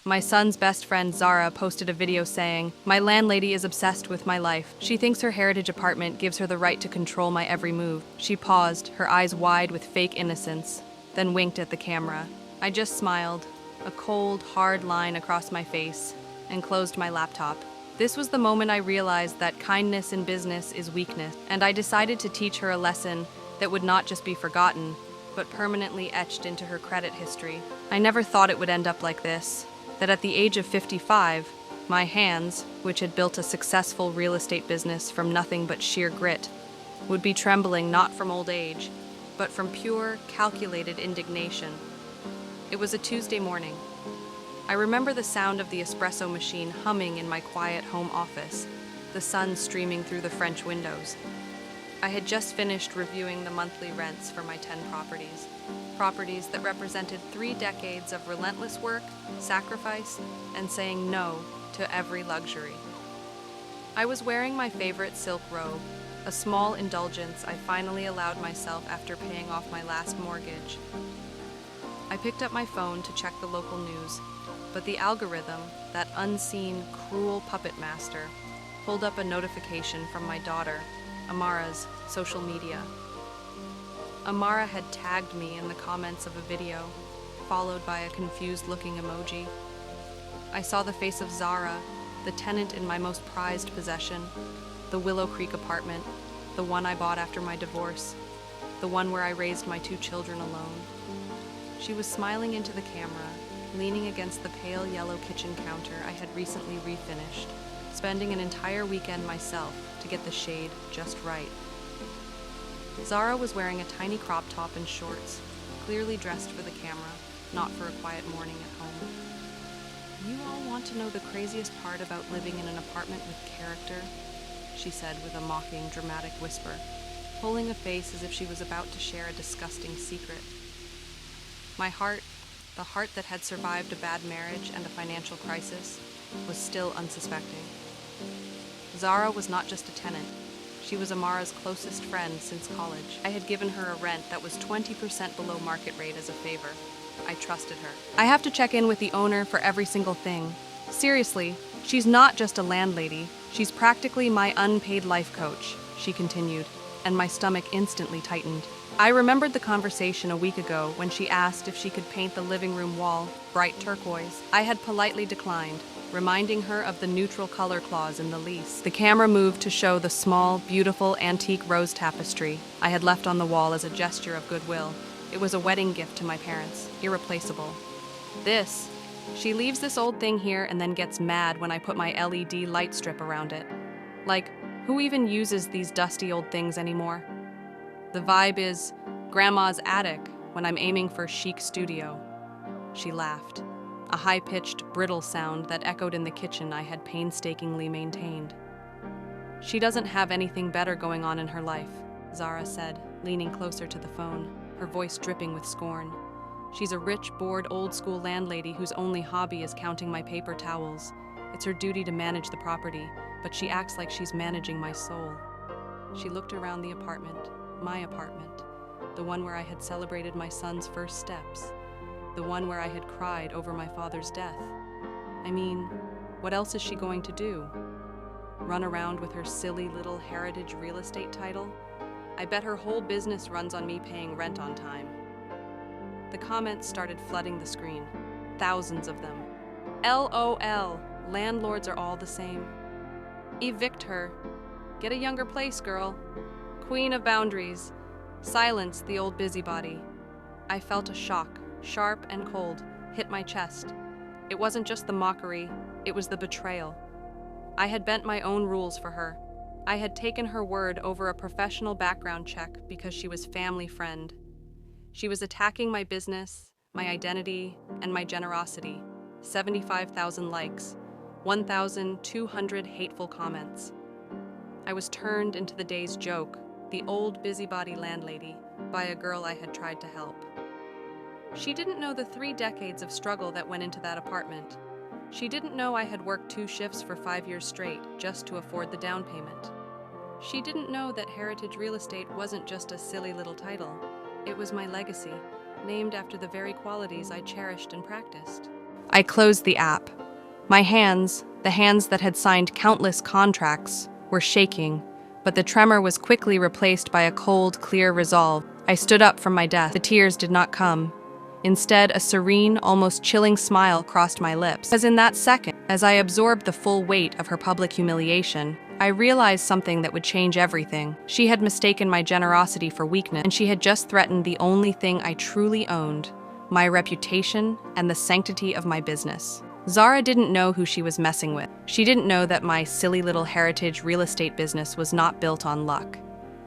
My son's best friend, Zara, posted a video saying, "My landlady is obsessed with my life. She thinks her heritage apartment gives her the right to control my every move." She paused, her eyes wide with fake innocence, then winked at the camera. I just smiled, a cold, hard line across my face, and closed my laptop. This was the moment I realized that kindness in business is weakness, and I decided to teach her a lesson that would not just be forgotten, but permanently etched into her credit history. I never thought it would end up like this, that at the age of 55, my hands, which had built a successful real estate business from nothing but sheer grit, would be trembling not from old age, but from pure, calculated indignation. It was a Tuesday morning. I remember the sound of the espresso machine humming in my quiet home office, the sun streaming through the French windows. I had just finished reviewing the monthly rents for my 10 properties that represented 3 decades of relentless work, sacrifice, and saying no to every luxury. I was wearing my favorite silk robe, a small indulgence I finally allowed myself after paying off my last mortgage. I picked up my phone to check the local news, but the algorithm, that unseen, cruel puppet master, pulled up a notification from my daughter, Amara's, social media. Amara had tagged me in the comments of a video, followed by a confused-looking emoji. I saw the face of Zara, the tenant in my most prized possession, the Willow Creek apartment, the one I bought after my divorce, the one where I raised my 2 children alone. She was smiling into the camera, leaning against the pale yellow kitchen counter I had recently refinished, spending an entire weekend myself to get the shade just right. Zara was wearing a tiny crop top and shorts, clearly dressed for the camera, not for a quiet morning at home. "You all want to know the craziest part about living in an apartment with character?" she said with a mocking, dramatic whisper, pulling a face as if she was about to share a disgusting secret. My heart, the heart that had survived a bad marriage and a financial crisis, was still unsuspecting. Zara was not just a tenant. She was Amara's closest friend since college. I had given her a rent that was 20% below market rate as a favor. I trusted her. "I have to check in with the owner for every single thing. Seriously, she's not just a landlady. She's practically my unpaid life coach," she continued, and my stomach instantly tightened. I remembered the conversation a week ago when she asked if she could paint the living room wall bright turquoise. I had politely declined, reminding her of the neutral color clause in the lease. The camera moved to show the small, beautiful antique rose tapestry I had left on the wall as a gesture of goodwill. It was a wedding gift to my parents, irreplaceable. She leaves this old thing here and then gets mad when I put my LED light strip around it. Like, who even uses these dusty old things anymore? The vibe is grandma's attic when I'm aiming for chic studio. She laughed, a high-pitched, brittle sound that echoed in the kitchen I had painstakingly maintained. "She doesn't have anything better going on in her life," Zara said, leaning closer to the phone, her voice dripping with scorn. "She's a rich, bored, old-school landlady whose only hobby is counting my paper towels. It's her duty to manage the property, but she acts like she's managing my soul." She looked around the apartment, my apartment, the one where I had celebrated my son's first steps, the one where I had cried over my father's death. I mean, what else is she going to do? Run around with her silly little heritage real estate title? I bet her whole business runs on me paying rent on time. The comments started flooding the screen, thousands of them. LOL, landlords are all the same. Evict her. Get a younger place, girl. Queen of boundaries. Silence the old busybody. I felt a shock, sharp and cold, hit my chest. It wasn't just the mockery, it was the betrayal. I had bent my own rules for her. I had taken her word over a professional background check because she was family friend. She was attacking my business, my identity, and my generosity. 75,000 likes, 1,200 hateful comments. I was turned into the day's joke, the old busybody landlady, by a girl I had tried to help. She didn't know the 3 decades of struggle that went into that apartment. She didn't know I had worked 2 shifts for 5 years straight just to afford the down payment. She didn't know that heritage real estate wasn't just a silly little title. It was my legacy, named after the very qualities I cherished and practiced. I closed the app. My hands, the hands that had signed countless contracts, were shaking, but the tremor was quickly replaced by a cold, clear resolve. I stood up from my desk. The tears did not come. Instead, a serene, almost chilling smile crossed my lips. Because in that second, as I absorbed the full weight of her public humiliation, I realized something that would change everything. She had mistaken my generosity for weakness, and she had just threatened the only thing I truly owned, my reputation and the sanctity of my business. Zara didn't know who she was messing with. She didn't know that my silly little heritage real estate business was not built on luck.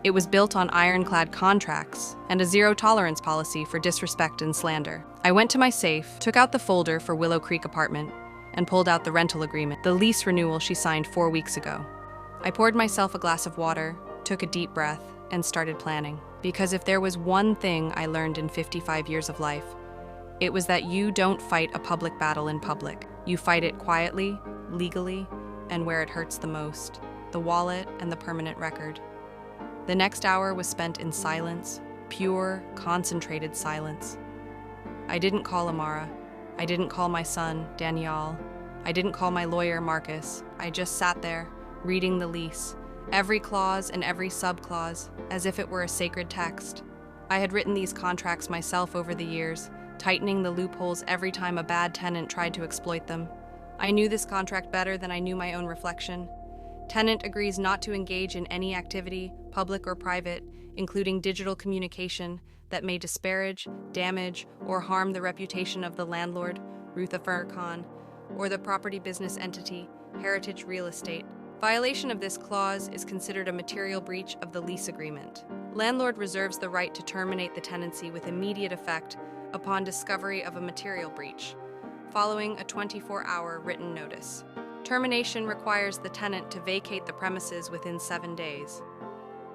It was built on ironclad contracts and a zero-tolerance policy for disrespect and slander. I went to my safe, took out the folder for Willow Creek apartment, and pulled out the rental agreement, the lease renewal she signed 4 weeks ago. I poured myself a glass of water, took a deep breath, and started planning. Because if there was one thing I learned in 55 years of life, it was that you don't fight a public battle in public. You fight it quietly, legally, and where it hurts the most, the wallet and the permanent record. The next hour was spent in silence, pure, concentrated silence. I didn't call Amara. I didn't call my son, Daniel. I didn't call my lawyer, Marcus. I just sat there, reading the lease, every clause and every subclause, as if it were a sacred text. I had written these contracts myself over the years, tightening the loopholes every time a bad tenant tried to exploit them. I knew this contract better than I knew my own reflection. Tenant agrees not to engage in any activity, public or private, including digital communication, that may disparage, damage, or harm the reputation of the landlord, Rutherford Khan, or the property business entity, Heritage Real Estate. Violation of this clause is considered a material breach of the lease agreement. Landlord reserves the right to terminate the tenancy with immediate effect upon discovery of a material breach, following a 24-hour written notice. Termination requires the tenant to vacate the premises within 7 days.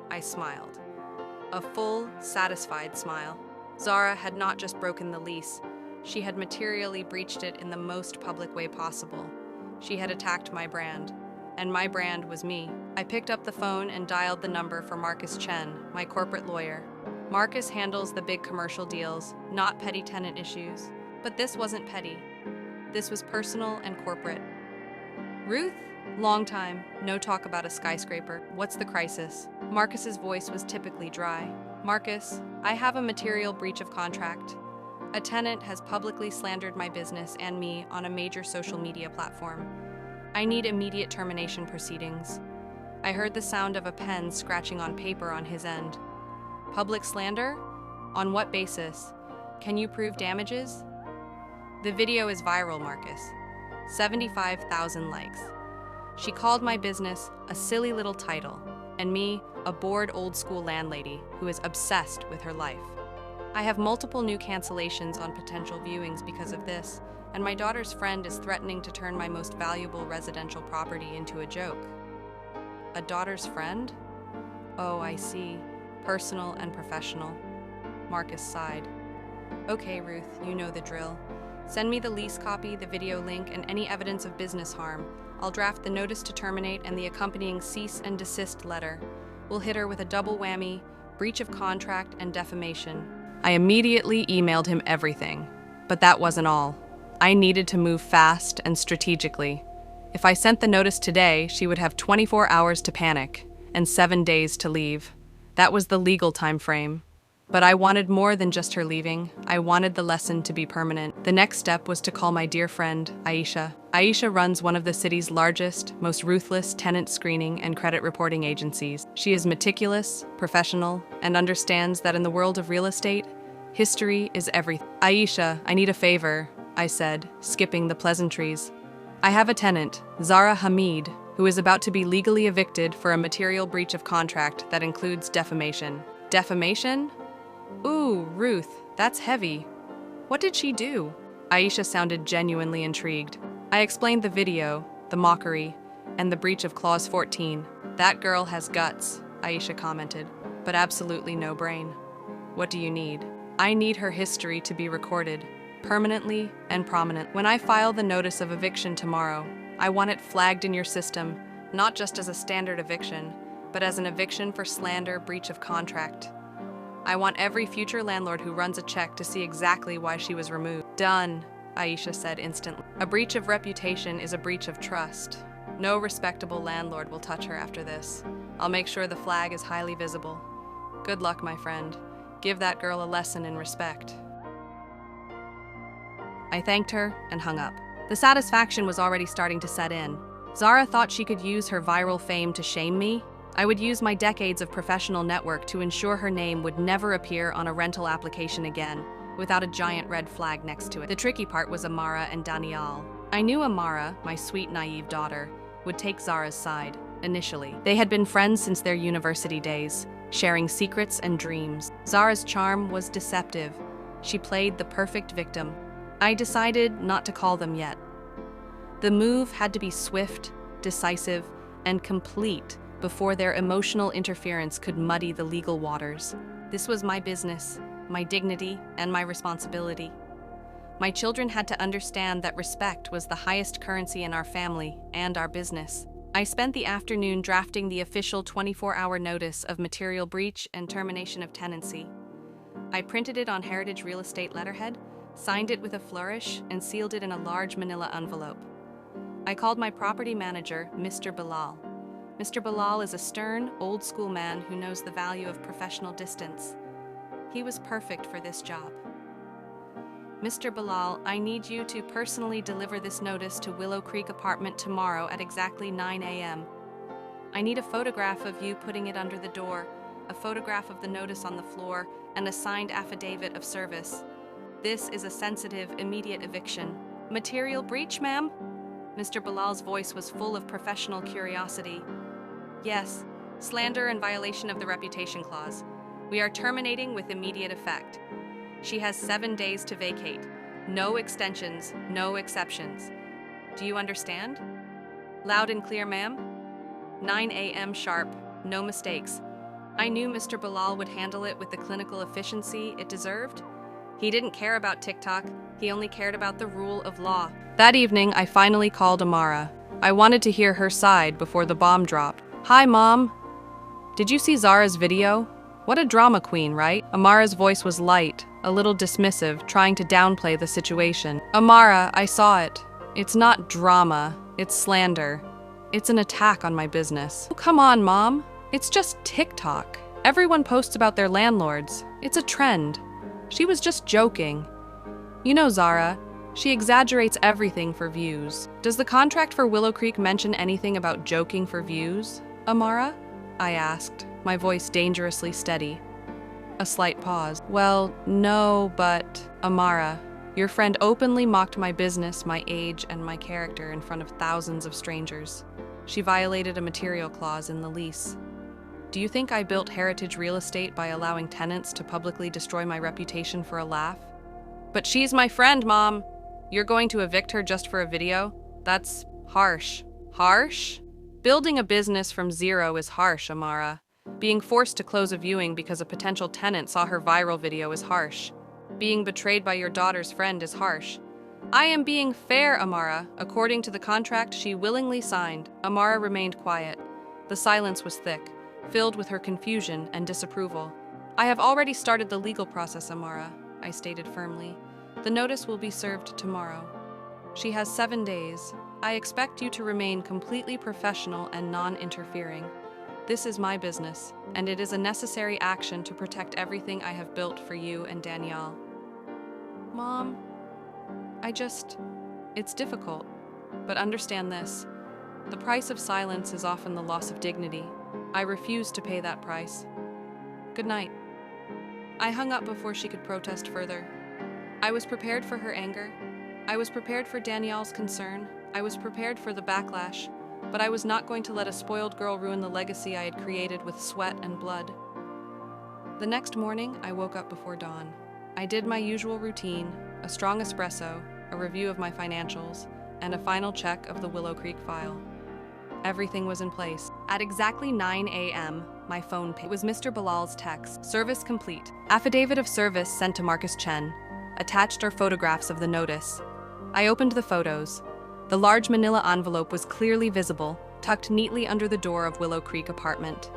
I smiled. A full, satisfied smile. Zara had not just broken the lease, she had materially breached it in the most public way possible. She had attacked my brand, and my brand was me. I picked up the phone and dialed the number for Marcus Chen, my corporate lawyer. Marcus handles the big commercial deals, not petty tenant issues. But this wasn't petty. This was personal and corporate. Ruth? Long time. No talk about a skyscraper. What's the crisis? Marcus's voice was typically dry. Marcus, I have a material breach of contract. A tenant has publicly slandered my business and me on a major social media platform. I need immediate termination proceedings. I heard the sound of a pen scratching on paper on his end. Public slander? On what basis? Can you prove damages? The video is viral, Marcus. 75,000 likes. She called my business a silly little title, and me a bored old-school landlady who is obsessed with her life. I have multiple new cancellations on potential viewings because of this, and my daughter's friend is threatening to turn my most valuable residential property into a joke. A daughter's friend? Oh, I see. Personal and professional. Marcus sighed. Okay, Ruth, you know the drill. Send me the lease copy, the video link, and any evidence of business harm. I'll draft the notice to terminate and the accompanying cease and desist letter. We'll hit her with a double whammy, breach of contract and defamation. I immediately emailed him everything. But that wasn't all. I needed to move fast and strategically. If I sent the notice today, she would have 24 hours to panic and 7 days to leave. That was the legal time frame. But I wanted more than just her leaving. I wanted the lesson to be permanent. The next step was to call my dear friend, Aisha. Aisha runs one of the city's largest, most ruthless tenant screening and credit reporting agencies. She is meticulous, professional, and understands that in the world of real estate, history is everything. Aisha, I need a favor, I said, skipping the pleasantries. I have a tenant, Zara Hamid, who is about to be legally evicted for a material breach of contract that includes defamation. Defamation? Ooh, Ruth, that's heavy. What did she do? Aisha sounded genuinely intrigued. I explained the video, the mockery, and the breach of Clause 14. That girl has guts, Aisha commented, but absolutely no brain. What do you need? I need her history to be recorded, permanently and prominent. When I file the notice of eviction tomorrow, I want it flagged in your system, not just as a standard eviction, but as an eviction for slander, breach of contract. I want every future landlord who runs a check to see exactly why she was removed. Done. Aisha said instantly. A breach of reputation is a breach of trust. No respectable landlord will touch her after this. I'll make sure the flag is highly visible. Good luck, my friend. Give that girl a lesson in respect. I thanked her and hung up. The satisfaction was already starting to set in. Zara thought she could use her viral fame to shame me. I would use my decades of professional network to ensure her name would never appear on a rental application again, without a giant red flag next to it. The tricky part was Amara and Danielle. I knew Amara, my sweet, naive daughter, would take Zara's side, initially. They had been friends since their university days, sharing secrets and dreams. Zara's charm was deceptive. She played the perfect victim. I decided not to call them yet. The move had to be swift, decisive, and complete before their emotional interference could muddy the legal waters. This was my business, my dignity, and my responsibility. My children had to understand that respect was the highest currency in our family and our business. I spent the afternoon drafting the official 24-hour notice of material breach and termination of tenancy. I printed it on Heritage Real Estate letterhead, signed it with a flourish, and sealed it in a large manila envelope. I called my property manager, Mr. Bilal. Mr. Bilal is a stern, old-school man who knows the value of professional distance. He was perfect for this job. Mr. Bilal, I need you to personally deliver this notice to Willow Creek apartment tomorrow at exactly 9 a.m. I need a photograph of you putting it under the door, a photograph of the notice on the floor, and a signed affidavit of service. This is a sensitive, immediate eviction. Material breach, ma'am? Mr. Bilal's voice was full of professional curiosity. Yes, slander and violation of the reputation clause. We are terminating with immediate effect. She has 7 days to vacate. No extensions, no exceptions. Do you understand? Loud and clear, ma'am? 9 a.m. sharp, no mistakes. I knew Mr. Bilal would handle it with the clinical efficiency it deserved. He didn't care about TikTok, he only cared about the rule of law. That evening, I finally called Amara. I wanted to hear her side before the bomb dropped. Hi, Mom. Did you see Zara's video? What a drama queen, right? Amara's voice was light, a little dismissive, trying to downplay the situation. Amara, I saw it. It's not drama, it's slander. It's an attack on my business. Oh, come on, Mom. It's just TikTok. Everyone posts about their landlords. It's a trend. She was just joking. You know Zara, she exaggerates everything for views. Does the contract for Willow Creek mention anything about joking for views, Amara? I asked, my voice dangerously steady. A slight pause. Well, no, but Amara, your friend openly mocked my business, my age, and my character in front of thousands of strangers. She violated a material clause in the lease. Do you think I built Heritage Real Estate by allowing tenants to publicly destroy my reputation for a laugh? But she's my friend, Mom. You're going to evict her just for a video? That's harsh. Harsh? Building a business from zero is harsh, Amara. Being forced to close a viewing because a potential tenant saw her viral video is harsh. Being betrayed by your daughter's friend is harsh. I am being fair, Amara. According to the contract she willingly signed. Amara remained quiet. The silence was thick, filled with her confusion and disapproval. I have already started the legal process, Amara, I stated firmly. The notice will be served tomorrow. She has 7 days. I expect you to remain completely professional and non-interfering. This is my business, and it is a necessary action to protect everything I have built for you and Danielle. Mom, it's difficult, but understand this. The price of silence is often the loss of dignity. I refuse to pay that price. Good night. I hung up before she could protest further. I was prepared for her anger. I was prepared for Danielle's concern. I was prepared for the backlash, but I was not going to let a spoiled girl ruin the legacy I had created with sweat and blood. The next morning, I woke up before dawn. I did my usual routine, a strong espresso, a review of my financials, and a final check of the Willow Creek file. Everything was in place. At exactly 9 a.m., my phone pinged. It was Mr. Bilal's text. Service complete. Affidavit of service sent to Marcus Chen. Attached are photographs of the notice. I opened the photos. The large manila envelope was clearly visible, tucked neatly under the door of Willow Creek apartment.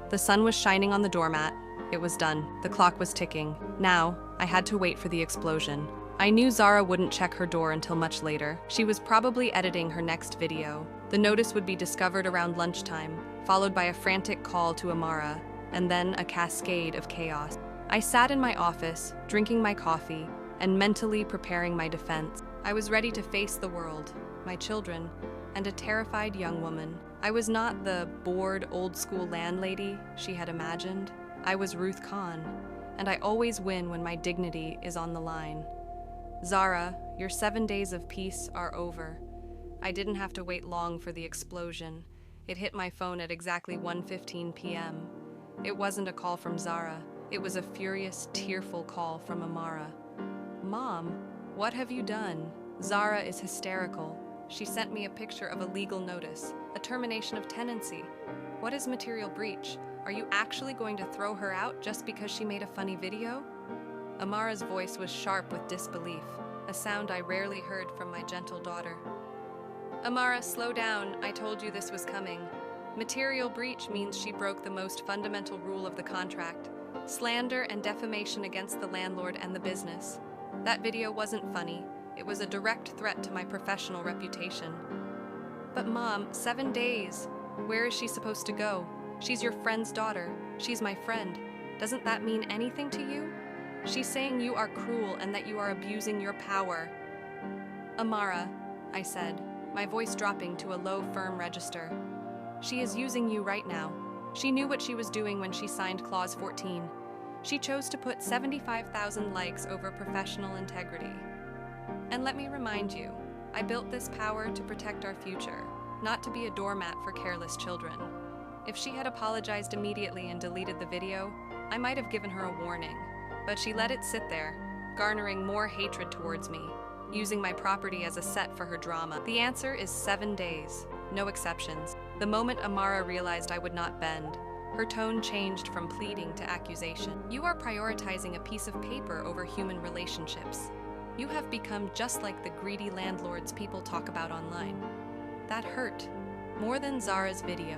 The sun was shining on the doormat. It was done. The clock was ticking. Now, I had to wait for the explosion. I knew Zara wouldn't check her door until much later. She was probably editing her next video. The notice would be discovered around lunchtime, followed by a frantic call to Amara, and then a cascade of chaos. I sat in my office, drinking my coffee, and mentally preparing my defense. I was ready to face the world, my children, and a terrified young woman. I was not the bored, old-school landlady she had imagined. I was Ruth Khan, and I always win when my dignity is on the line. Zara, your 7 days of peace are over. I didn't have to wait long for the explosion. It hit my phone at exactly 1:15 p.m. It wasn't a call from Zara. It was a furious, tearful call from Amara. "Mom, what have you done?" Zara is hysterical. She sent me a picture of a legal notice, a termination of tenancy. What is material breach? Are you actually going to throw her out just because she made a funny video? Amara's voice was sharp with disbelief, a sound I rarely heard from my gentle daughter. "Amara, slow down. I told you this was coming. Material breach means she broke the most fundamental rule of the contract: slander and defamation against the landlord and the business. That video wasn't funny. It was a direct threat to my professional reputation." "But Mom, 7 days. Where is she supposed to go? She's your friend's daughter. She's my friend. Doesn't that mean anything to you? She's saying you are cruel and that you are abusing your power." "Amara," I said, my voice dropping to a low, firm register. "She is using you right now. She knew what she was doing when she signed Clause 14. She chose to put 75,000 likes over professional integrity. And let me remind you, I built this power to protect our future, not to be a doormat for careless children. If she had apologized immediately and deleted the video, I might have given her a warning. But she let it sit there, garnering more hatred towards me, using my property as a set for her drama. The answer is 7 days, no exceptions." The moment Amara realized I would not bend, her tone changed from pleading to accusation. "You are prioritizing a piece of paper over human relationships. You have become just like the greedy landlords people talk about online." That hurt, more than Zara's video,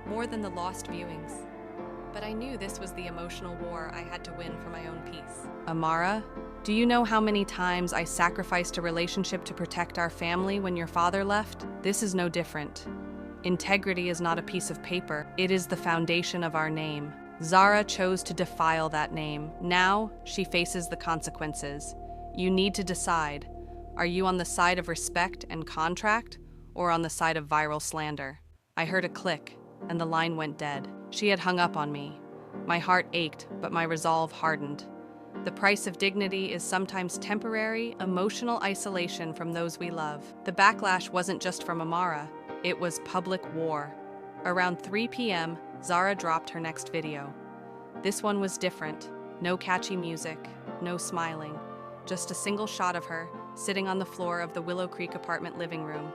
more than the lost viewings. But I knew this was the emotional war I had to win for my own peace. "Amara, do you know how many times I sacrificed a relationship to protect our family when your father left? This is no different. Integrity is not a piece of paper. It is the foundation of our name. Zara chose to defile that name. Now she faces the consequences. You need to decide. Are you on the side of respect and contract, or on the side of viral slander?" I heard a click, and the line went dead. She had hung up on me. My heart ached, but my resolve hardened. The price of dignity is sometimes temporary, emotional isolation from those we love. The backlash wasn't just from Amara, it was public war. Around 3 p.m., Zara dropped her next video. This one was different. No catchy music, no smiling. Just a single shot of her, sitting on the floor of the Willow Creek apartment living room,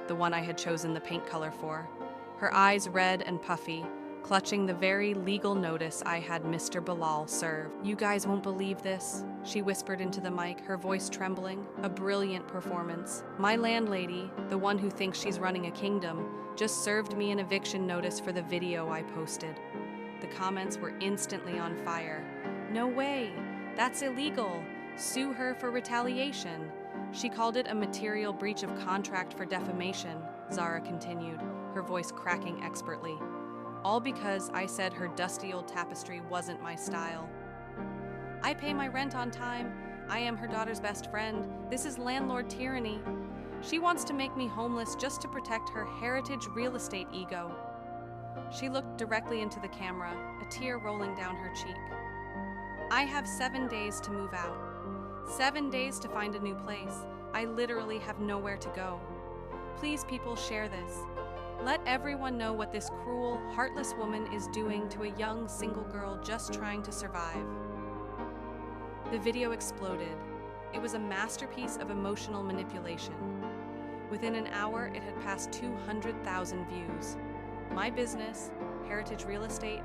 the one I had chosen the paint color for. Her eyes red and puffy, clutching the very legal notice I had Mr. Bilal serve. "You guys won't believe this," she whispered into the mic, her voice trembling. "A brilliant performance. My landlady, the one who thinks she's running a kingdom, just served me an eviction notice for the video I posted." The comments were instantly on fire. "No way! That's illegal! Sue her for retaliation." She called it a material breach of contract for defamation, Zara continued, her voice cracking expertly. All because I said her dusty old tapestry wasn't my style. "I pay my rent on time. I am her daughter's best friend. This is landlord tyranny. She wants to make me homeless just to protect her heritage real estate ego." She looked directly into the camera, a tear rolling down her cheek. "I have 7 days to move out. 7 days to find a new place. I literally have nowhere to go. Please, people, share this. Let everyone know what this cruel, heartless woman is doing to a young, single girl just trying to survive." The video exploded. It was a masterpiece of emotional manipulation. Within an hour, it had passed 200,000 views. My business, Heritage Real Estate,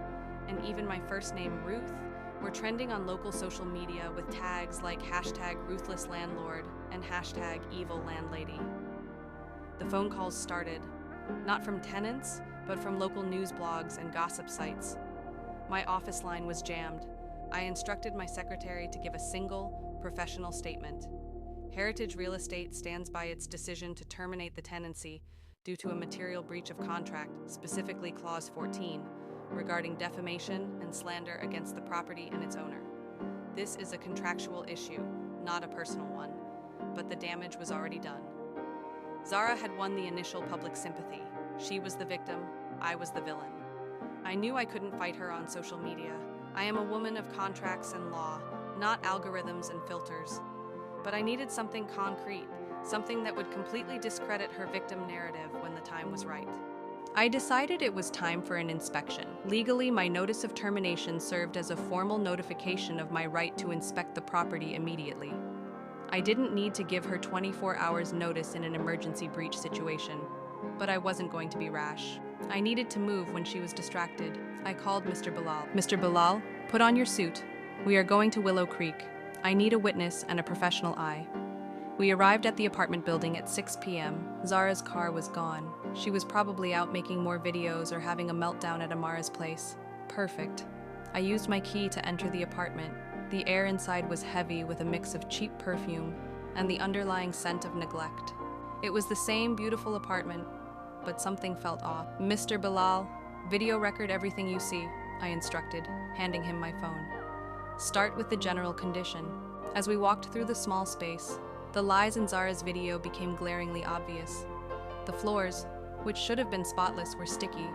and even my first name, Ruth, were trending on local social media with tags like #RuthlessLandlord and #EvilLandlady. The phone calls started, not from tenants, but from local news blogs and gossip sites. My office line was jammed. I instructed my secretary to give a single, professional statement. Heritage Real Estate stands by its decision to terminate the tenancy due to a material breach of contract, specifically Clause 14, regarding defamation and slander against the property and its owner. This is a contractual issue, not a personal one, but the damage was already done. Zara had won the initial public sympathy. She was the victim, I was the villain. I knew I couldn't fight her on social media. I am a woman of contracts and law, not algorithms and filters. But I needed something concrete, something that would completely discredit her victim narrative when the time was right. I decided it was time for an inspection. Legally, my notice of termination served as a formal notification of my right to inspect the property immediately. I didn't need to give her 24 hours notice in an emergency breach situation, but I wasn't going to be rash. I needed to move when she was distracted. I called Mr. Bilal. Mr. Bilal, put on your suit. We are going to Willow Creek. I need a witness and a professional eye. We arrived at the apartment building at 6 p.m. Zara's car was gone. She was probably out making more videos or having a meltdown at Amara's place. Perfect. I used my key to enter the apartment. The air inside was heavy with a mix of cheap perfume and the underlying scent of neglect. It was the same beautiful apartment, but something felt off. Mr. Bilal, video record everything you see, I instructed, handing him my phone. Start with the general condition. As we walked through the small space, the lies in Zara's video became glaringly obvious. The floors, which should have been spotless, were sticky.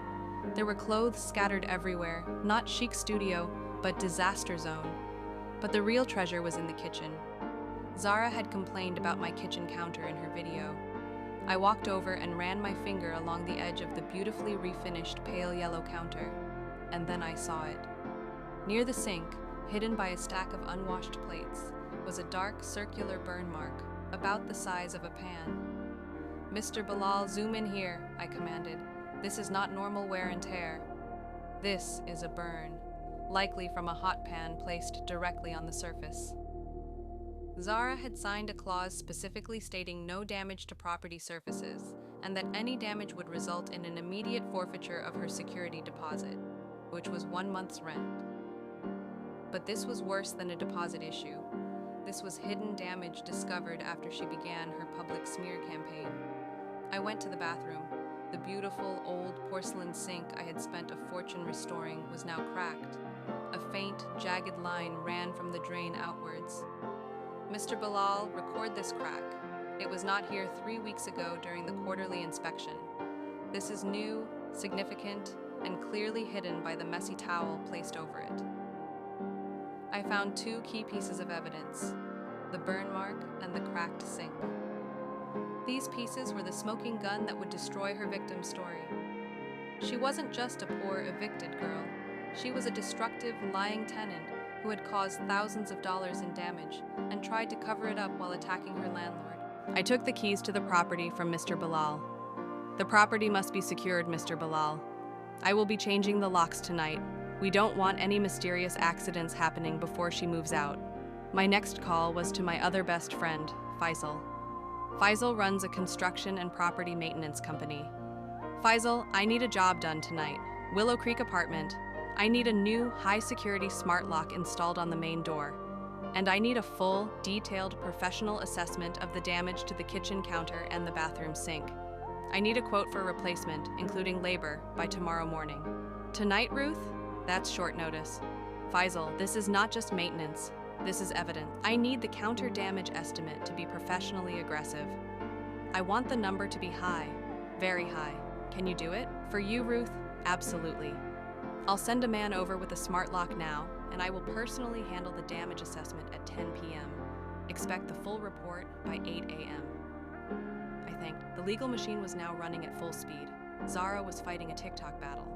There were clothes scattered everywhere, not chic studio, but disaster zone. But the real treasure was in the kitchen. Zara had complained about my kitchen counter in her video. I walked over and ran my finger along the edge of the beautifully refinished pale yellow counter, and then I saw it. Near the sink, hidden by a stack of unwashed plates, was a dark circular burn mark, about the size of a pan. Mr. Bilal, zoom in here, I commanded. This is not normal wear and tear. This is a burn, likely from a hot pan placed directly on the surface. Zara had signed a clause specifically stating no damage to property surfaces, and that any damage would result in an immediate forfeiture of her security deposit, which was 1 month's rent. But this was worse than a deposit issue. This was hidden damage discovered after she began her public smear campaign. I went to the bathroom. The beautiful, old porcelain sink I had spent a fortune restoring was now cracked. A faint, jagged line ran from the drain outwards. Mr. Bilal, record this crack. It was not here 3 weeks ago during the quarterly inspection. This is new, significant, and clearly hidden by the messy towel placed over it. I found 2 key pieces of evidence, the burn mark and the cracked sink. These pieces were the smoking gun that would destroy her victim's story. She wasn't just a poor, evicted girl. She was a destructive, lying tenant who had caused thousands of dollars in damage and tried to cover it up while attacking her landlord. I took the keys to the property from Mr. Bilal. The property must be secured, Mr. Bilal. I will be changing the locks tonight. We don't want any mysterious accidents happening before she moves out. My next call was to my other best friend, Faisal. Faisal runs a construction and property maintenance company. Faisal, I need a job done tonight. Willow Creek apartment. I need a new, high-security smart lock installed on the main door. And I need a full, detailed, professional assessment of the damage to the kitchen counter and the bathroom sink. I need a quote for replacement, including labor, by tomorrow morning. Tonight, Ruth? That's short notice. Faisal, this is not just maintenance. This is evidence. I need the counter damage estimate to be professionally aggressive. I want the number to be high, very high. Can you do it? For you, Ruth, absolutely. I'll send a man over with a smart lock now, and I will personally handle the damage assessment at 10 p.m. Expect the full report by 8 a.m. I thanked. The legal machine was now running at full speed. Zara was fighting a TikTok battle.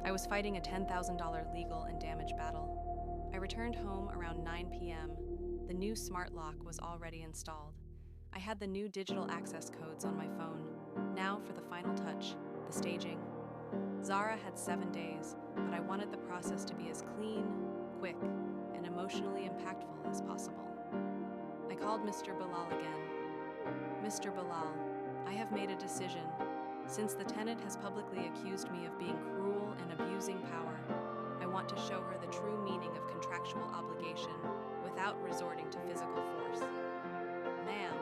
I was fighting a $10,000 legal and damage battle. I returned home around 9 p.m. The new smart lock was already installed. I had the new digital access codes on my phone. Now for the final touch, the staging. Zara had 7 days, but I wanted the process to be as clean, quick, and emotionally impactful as possible. I called Mr. Bilal again. Mr. Bilal, I have made a decision. Since the tenant has publicly accused me of being cruel and abusing power, I want to show her the true meaning of contractual obligation without resorting to physical force. Ma'am,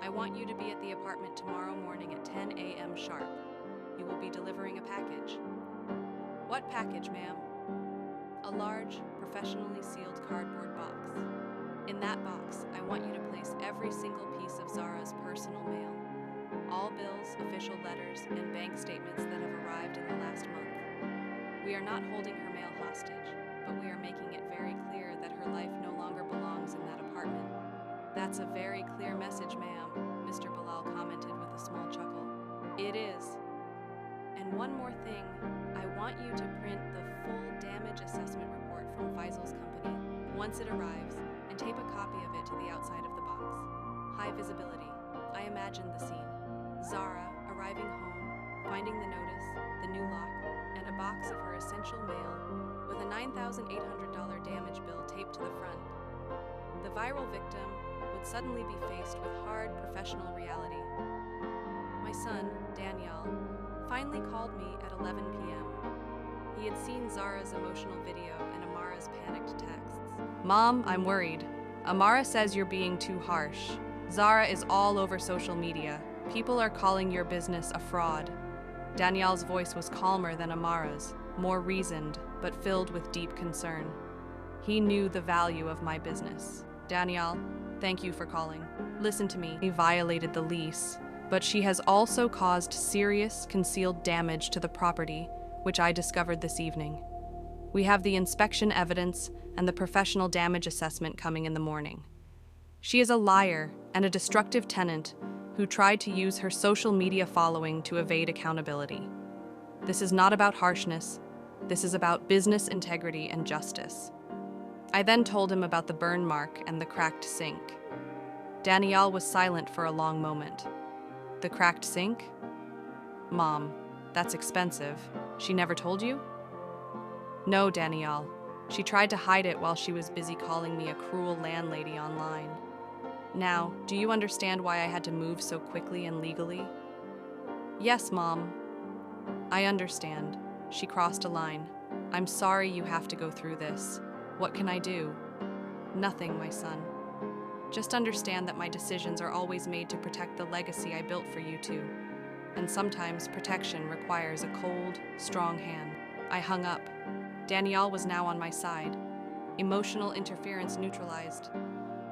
I want you to be at the apartment tomorrow morning at 10 a.m. sharp. You will be delivering a package. What package, ma'am? A large, professionally sealed cardboard box. In that box, I want you to place every single piece of Zara's personal mail. All bills, official letters, and bank statements that have arrived in the last month. We are not holding her mail hostage, but we are making it very clear that her life no longer belongs in that apartment. That's a very clear message, ma'am, Mr. Bilal commented with a small chuckle. It is. And one more thing, I want you to print the full damage assessment report from Faisal's company once it arrives, and tape a copy of it to the outside of the box. High visibility. I imagined the scene. Zara arriving home, finding the notice, the new lock, and a box of her essential mail with a $9,800 damage bill taped to the front. The viral victim would suddenly be faced with hard professional reality. My son, Daniel, finally called me at 11 p.m. He had seen Zara's emotional video and Amara's panicked texts. Mom, I'm worried. Amara says you're being too harsh. Zara is all over social media. People are calling your business a fraud. Danielle's voice was calmer than Amara's, more reasoned, but filled with deep concern. He knew the value of my business. Danielle, thank you for calling. Listen to me. He violated the lease, but she has also caused serious concealed damage to the property, which I discovered this evening. We have the inspection evidence and the professional damage assessment coming in the morning. She is a liar and a destructive tenant who tried to use her social media following to evade accountability. This is not about harshness. This is about business integrity and justice. I then told him about the burn mark and the cracked sink. Danielle was silent for a long moment. The cracked sink? Mom, that's expensive. She never told you? No, Danielle. She tried to hide it while she was busy calling me a cruel landlady online. Now, do you understand why I had to move so quickly and legally? Yes, Mom. I understand. She crossed a line. I'm sorry you have to go through this. What can I do? Nothing, my son. Just understand that my decisions are always made to protect the legacy I built for you two. And sometimes protection requires a cold, strong hand. I hung up. Danielle was now on my side. Emotional interference neutralized.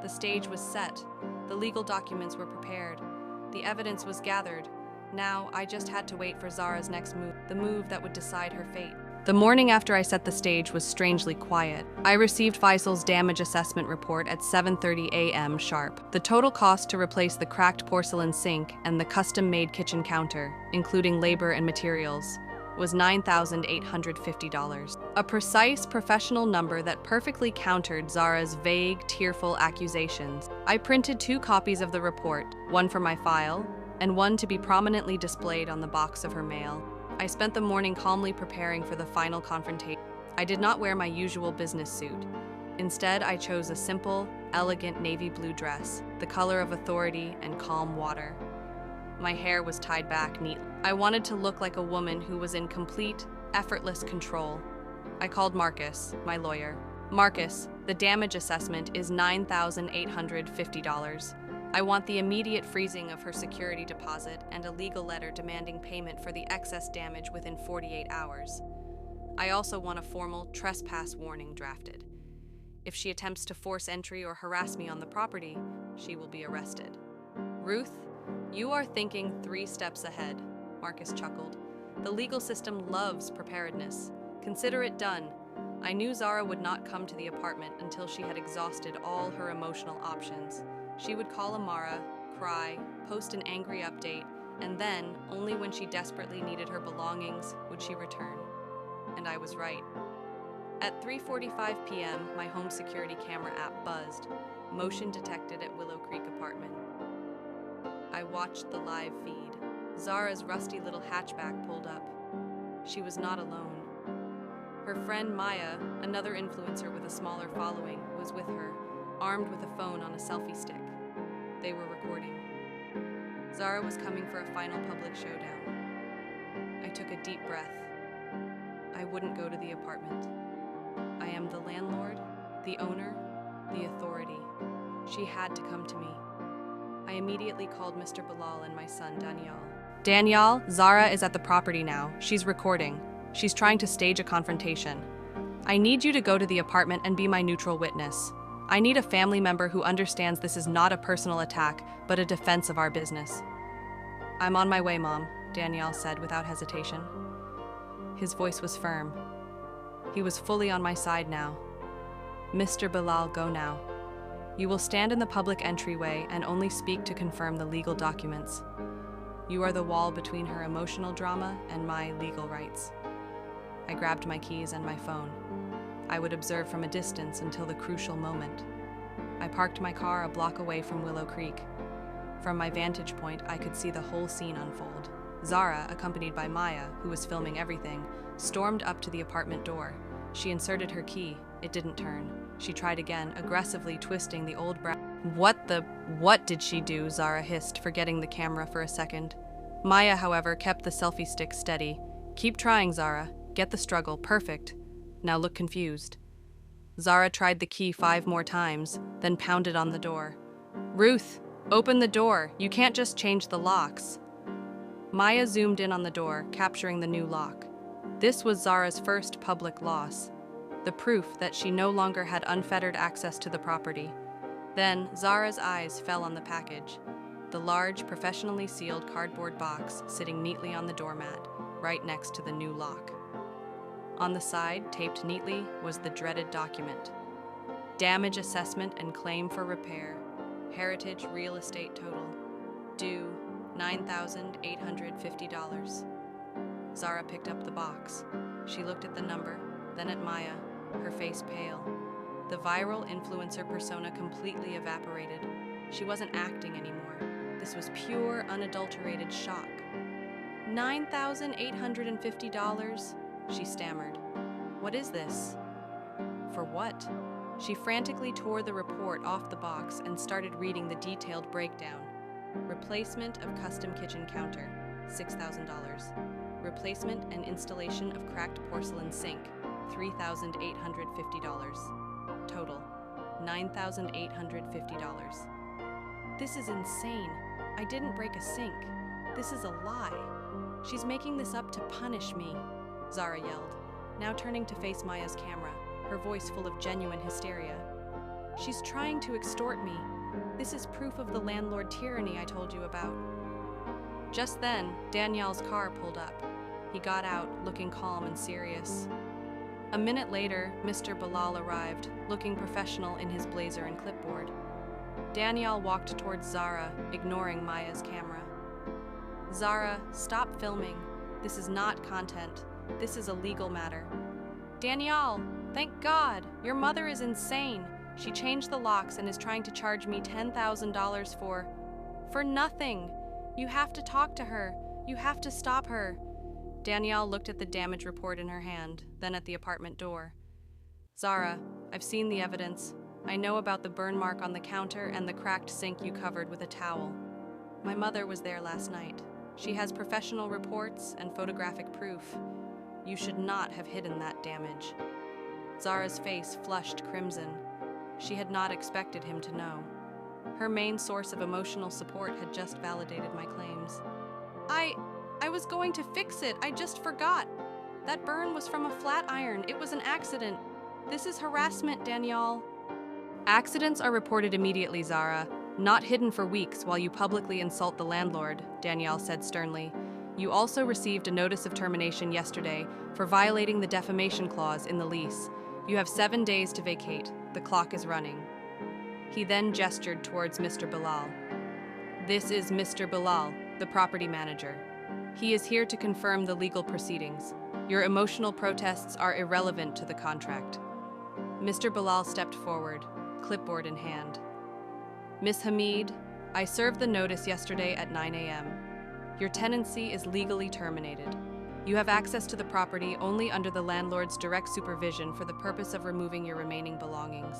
The stage was set. The legal documents were prepared. The evidence was gathered. Now, I just had to wait for Zara's next move, the move that would decide her fate. The morning after I set the stage was strangely quiet. I received Faisal's damage assessment report at 7:30 a.m. sharp. The total cost to replace the cracked porcelain sink and the custom-made kitchen counter, including labor and materials, was $9,850. A precise, professional number that perfectly countered Zara's vague, tearful accusations. I printed 2 copies of the report, one for my file, and one to be prominently displayed on the box of her mail. I spent the morning calmly preparing for the final confrontation. I did not wear my usual business suit. Instead, I chose a simple, elegant navy blue dress, the color of authority and calm water. My hair was tied back neatly. I wanted to look like a woman who was in complete, effortless control. I called Marcus, my lawyer. Marcus, the damage assessment is $9,850. I want the immediate freezing of her security deposit and a legal letter demanding payment for the excess damage within 48 hours. I also want a formal trespass warning drafted. If she attempts to force entry or harass me on the property, she will be arrested. Ruth, you are thinking 3 steps ahead, Marcus chuckled. The legal system loves preparedness. Consider it done. I knew Zara would not come to the apartment until she had exhausted all her emotional options. She would call Amara, cry, post an angry update, and then, only when she desperately needed her belongings, would she return. And I was right. At 3:45 p.m., my home security camera app buzzed, motion detected at Willow Creek apartment. I watched the live feed. Zara's rusty little hatchback pulled up. She was not alone. Her friend Maya, another influencer with a smaller following, was with her, armed with a phone on a selfie stick. They were recording. Zara was coming for a final public showdown. I took a deep breath. I wouldn't go to the apartment. I am the landlord, the owner, the authority. She had to come to me. I immediately called Mr. Bilal and my son, Daniel. Daniel, Zara is at the property now. She's recording. She's trying to stage a confrontation. I need you to go to the apartment and be my neutral witness. I need a family member who understands this is not a personal attack, but a defense of our business. I'm on my way, Mom, Daniel said without hesitation. His voice was firm. He was fully on my side now. Mr. Bilal, go now. You will stand in the public entryway and only speak to confirm the legal documents. You are the wall between her emotional drama and my legal rights. I grabbed my keys and my phone. I would observe from a distance until the crucial moment. I parked my car a block away from Willow Creek. From my vantage point, I could see the whole scene unfold. Zara, accompanied by Maya, who was filming everything, stormed up to the apartment door. She inserted her key. It didn't turn. She tried again, aggressively twisting the old brass. What did she do? Zara hissed, forgetting the camera for a second. Maya, however, kept the selfie stick steady. Keep trying, Zara. Get the struggle. Perfect. Now look confused. Zara tried the key 5 more times, then pounded on the door. Ruth, open the door. You can't just change the locks. Maya zoomed in on the door, capturing the new lock. This was Zara's first public loss, the proof that she no longer had unfettered access to the property. Then, Zara's eyes fell on the package, the large, professionally sealed cardboard box sitting neatly on the doormat, right next to the new lock. On the side, taped neatly, was the dreaded document. Damage assessment and claim for repair. Heritage real estate total. Due $9,850. Zara picked up the box. She looked at the number, then at Maya, her face pale. The viral influencer persona completely evaporated. She wasn't acting anymore. This was pure, unadulterated shock. $9,850? She stammered. What is this? For what? She frantically tore the report off the box and started reading the detailed breakdown. Replacement of custom kitchen counter, $6,000. Replacement and installation of cracked porcelain sink, $3,850. Total, $9,850. This is insane. I didn't break a sink. This is a lie. She's making this up to punish me, Zara yelled, now turning to face Maya's camera, her voice full of genuine hysteria. She's trying to extort me. This is proof of the landlord tyranny I told you about. Just then, Daniel's car pulled up. He got out, looking calm and serious. A minute later, Mr. Bilal arrived, looking professional in his blazer and clipboard. Daniel walked towards Zara, ignoring Maya's camera. Zara, stop filming. This is not content. This is a legal matter. Daniel, thank God. Your mother is insane. She changed the locks and is trying to charge me $10,000 for nothing. You have to talk to her. You have to stop her. Danielle looked at the damage report in her hand, then at the apartment door. Zara, I've seen the evidence. I know about the burn mark on the counter and the cracked sink you covered with a towel. My mother was there last night. She has professional reports and photographic proof. You should not have hidden that damage. Zara's face flushed crimson. She had not expected him to know. Her main source of emotional support had just validated my claims. I was going to fix it. I just forgot. That burn was from a flat iron. It was an accident. This is harassment, Danielle. Accidents are reported immediately, Zara, not hidden for weeks while you publicly insult the landlord, Danielle said sternly. You also received a notice of termination yesterday for violating the defamation clause in the lease. You have 7 days to vacate. The clock is running. He then gestured towards Mr. Bilal. This is Mr. Bilal, the property manager. He is here to confirm the legal proceedings. Your emotional protests are irrelevant to the contract. Mr. Bilal stepped forward, clipboard in hand. Miss Hamid, I served the notice yesterday at 9 a.m. Your tenancy is legally terminated. You have access to the property only under the landlord's direct supervision for the purpose of removing your remaining belongings.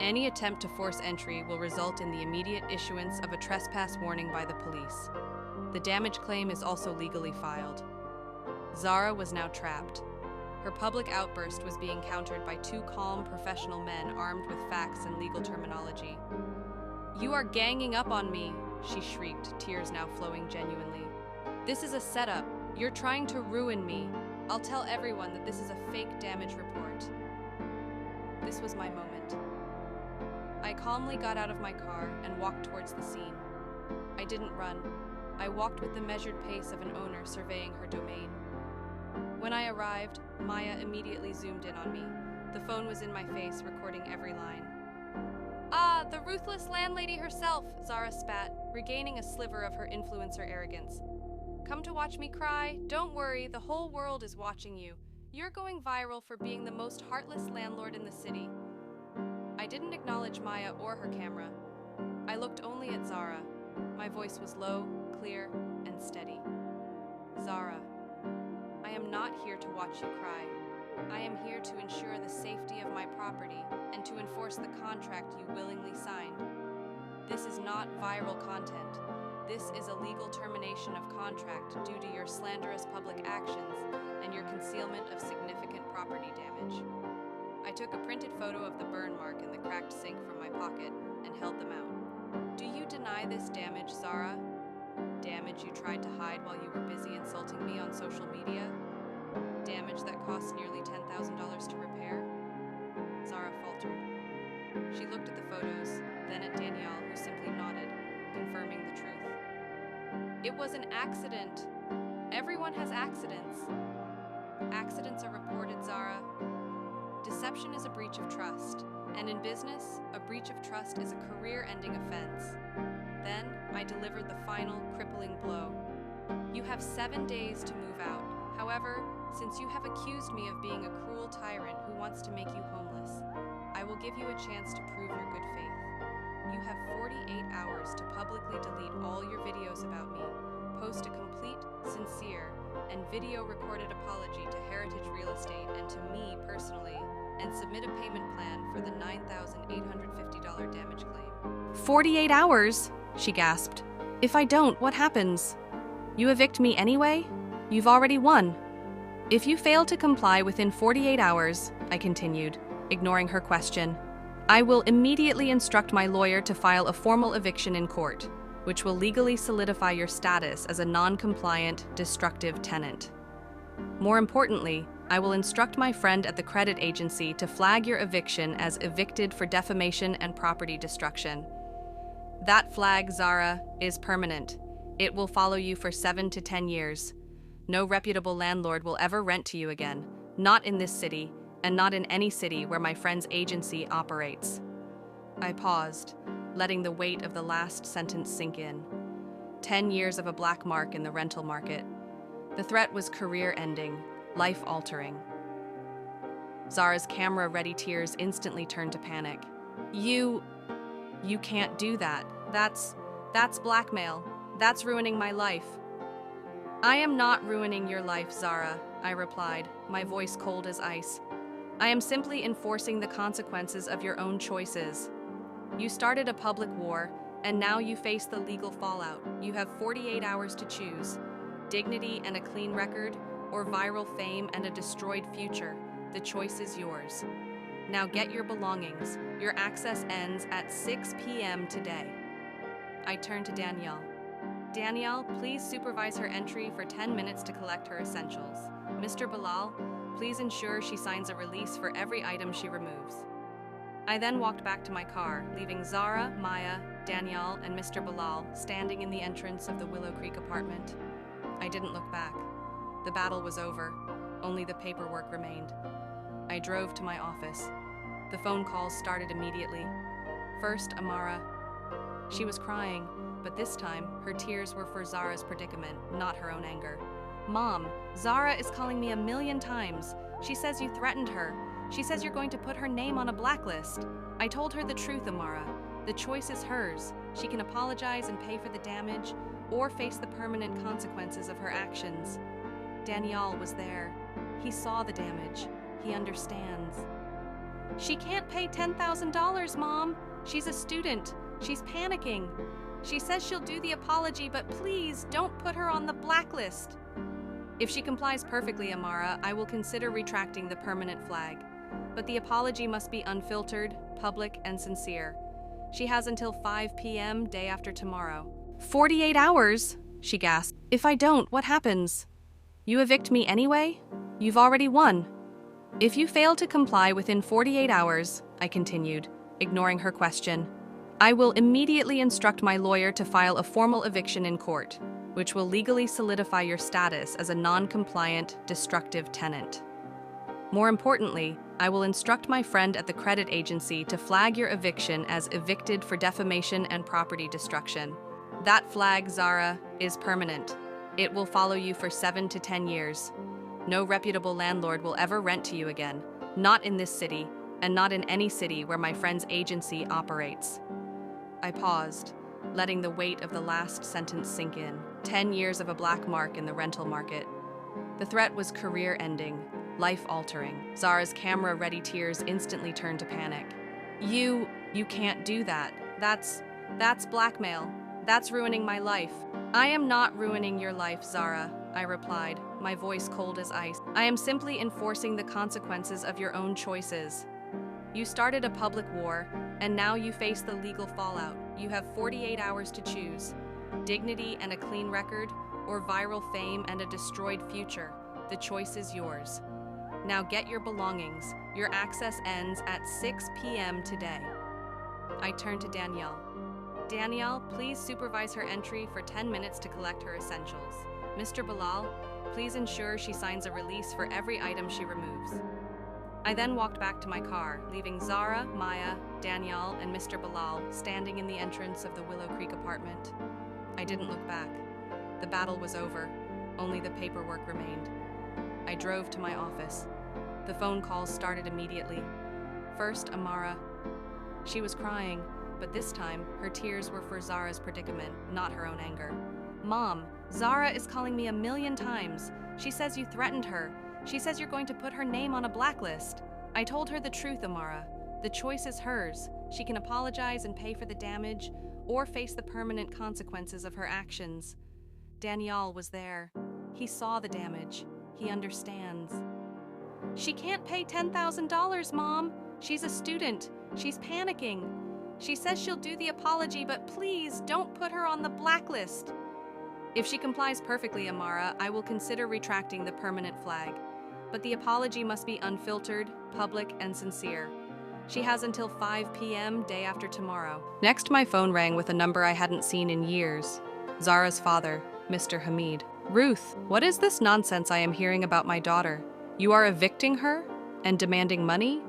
Any attempt to force entry will result in the immediate issuance of a trespass warning by the police. The damage claim is also legally filed. Zara was now trapped. Her public outburst was being countered by 2 calm, professional men armed with facts and legal terminology. You are ganging up on me. she shrieked, tears now flowing genuinely. This is a setup. You're trying to ruin me. I'll tell everyone that this is a fake damage report. This was my moment. I calmly got out of my car and walked towards the scene. I didn't run. I walked with the measured pace of an owner surveying her domain. When I arrived, Maya immediately zoomed in on me. The phone was in my face, recording every line. "Ah, the ruthless landlady herself," Zara spat, regaining a sliver of her influencer arrogance. "Come to watch me cry? Don't worry, the whole world is watching you. You're going viral for being the most heartless landlord in the city." I didn't acknowledge Maya or her camera. I looked only at Zara. My voice was low, clear, and steady. "Zara, I am not here to watch you cry. I am here to ensure the safety of my property and to enforce the contract you willingly signed. This is not viral content. This is a legal termination of contract due to your slanderous public actions and your concealment of significant property damage." I took a printed photo of the burn mark in the cracked sink from my pocket and held them out. "Do you deny this damage, Zara? Damage you tried to hide while you were busy insulting me on social media? Damage that cost nearly $10,000 to repair?" Zara faltered. She looked at the photos, then at Danielle, who simply nodded, confirming the truth. "It was an accident. Everyone has accidents." "Accidents are reported, Zara. Deception is a breach of trust, and in business, a breach of trust is a career-ending offense." Then I delivered the final, crippling blow. "You have 7 days to move out. However, since you have accused me of being a cruel tyrant who wants to make you homeless, I will give you a chance to prove your good faith. You have 48 hours to publicly delete all your videos about me, post a complete, sincere, and video-recorded apology to Heritage Real Estate and to me personally, and submit a payment plan for the $9,850 damage claim." "48 hours?" she gasped. "If I don't, what happens? You evict me anyway? You've already won." "If you fail to comply within 48 hours, I continued, ignoring her question, "I will immediately instruct my lawyer to file a formal eviction in court, which will legally solidify your status as a non-compliant, destructive tenant. More importantly, I will instruct my friend at the credit agency to flag your eviction as evicted for defamation and property destruction. That flag, Zara, is permanent. It will follow you for 7 to 10 years. No reputable landlord will ever rent to you again, not in this city, and not in any city where my friend's agency operates." I paused, letting the weight of the last sentence sink in. 10 years of a black mark in the rental market. The threat was career-ending, life-altering. Zara's camera-ready tears instantly turned to panic. You can't do that. That's blackmail. That's ruining my life." "I am not ruining your life, Zara," I replied, my voice cold as ice. "I am simply enforcing the consequences of your own choices. You started a public war, and now you face the legal fallout. You have 48 hours to choose. Dignity and a clean record, or viral fame and a destroyed future. The choice is yours. Now get your belongings. Your access ends at 6 p.m. today." I turned to Danielle. "Danielle, please supervise her entry for 10 minutes to collect her essentials. Mr. Bilal, please ensure she signs a release for every item she removes." I then walked back to my car, leaving Zara, Maya, Danielle, and Mr. Bilal standing in the entrance of the Willow Creek apartment. I didn't look back. The battle was over. Only the paperwork remained. I drove to my office. The phone calls started immediately. First, Amara. She was crying, but this time, her tears were for Zara's predicament, not her own anger. "Mom, Zara is calling me 1,000,000 times. She says you threatened her. She says you're going to put her name on a blacklist." I told her the truth, Amara. The choice is hers. She can apologize and pay for the damage, or face the permanent consequences of her actions. Danielle was there. He saw the damage. He understands. "She can't pay $10,000, Mom. She's a student. She's panicking. She says she'll do the apology, but please don't put her on the blacklist." "If she complies perfectly, Amara, I will consider retracting the permanent flag. But the apology must be unfiltered, public, and sincere. She has until 5 p.m. day after tomorrow." 48 hours? She gasped. If I don't, what happens? You evict me anyway? You've already won. If you fail to comply within 48 hours, I continued, ignoring her question, I will immediately instruct my lawyer to file a formal eviction in court, which will legally solidify your status as a non-compliant, destructive tenant. More importantly, I will instruct my friend at the credit agency to flag your eviction as evicted for defamation and property destruction. That flag, Zara, is permanent. It will follow you for 7 to 10 years. No reputable landlord will ever rent to you again, not in this city, and not in any city where my friend's agency operates. I paused, letting the weight of the last sentence sink in. 10 years of a black mark in the rental market. The threat was career-ending, life-altering. Zara's camera-ready tears instantly turned to panic. You can't do that. That's blackmail. That's ruining my life. I am not ruining your life, Zara, I replied, my voice cold as ice. I am simply enforcing the consequences of your own choices. You started a public war, and now you face the legal fallout. You have 48 hours to choose. Dignity and a clean record, or viral fame and a destroyed future. The choice is yours. Now get your belongings. Your access ends at 6 p.m. today. I turned to Danielle. Danielle, please supervise her entry for 10 minutes to collect her essentials. Mr. Bilal, please ensure she signs a release for every item she removes. I then walked back to my car, leaving Zara, Maya, Danielle, and Mr. Bilal standing in the entrance of the Willow Creek apartment. I didn't look back. The battle was over. Only the paperwork remained. I drove to my office. The phone calls started immediately. First, Amara. She was crying, but this time, her tears were for Zara's predicament, not her own anger. Mom, Zara is calling me 1,000,000 times. She says you threatened her. She says you're going to put her name on a blacklist. I told her the truth, Amara. The choice is hers. She can apologize and pay for the damage, or face the permanent consequences of her actions. Danielle was there. He saw the damage. He understands. She can't pay $10,000, Mom. She's a student. She's panicking. She says she'll do the apology, but please don't put her on the blacklist. If she complies perfectly, Amara, I will consider retracting the permanent flag. But the apology must be unfiltered, public, and sincere. She has until 5 p.m. day after tomorrow. Next, my phone rang with a number I hadn't seen in years. Zara's father, Mr. Hamid. Ruth, what is this nonsense I am hearing about my daughter? You are evicting her and demanding money?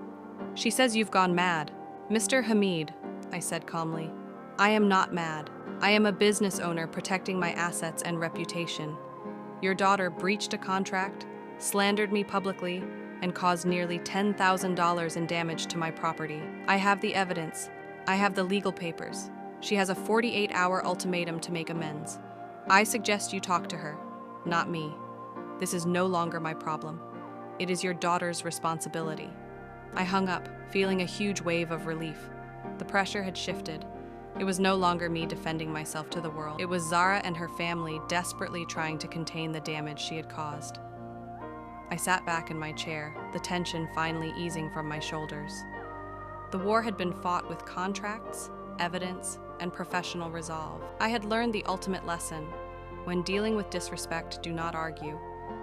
She says you've gone mad. Mr. Hamid, I said calmly, I am not mad. I am a business owner protecting my assets and reputation. Your daughter breached a contract, slandered me publicly, and caused nearly $10,000 in damage to my property. I have the evidence. I have the legal papers. She has a 48-hour ultimatum to make amends. I suggest you talk to her, not me. This is no longer my problem. It is your daughter's responsibility. I hung up, feeling a huge wave of relief. The pressure had shifted. It was no longer me defending myself to the world. It was Zara and her family desperately trying to contain the damage she had caused. I sat back in my chair, the tension finally easing from my shoulders. The war had been fought with contracts, evidence, and professional resolve. I had learned the ultimate lesson. When dealing with disrespect, do not argue.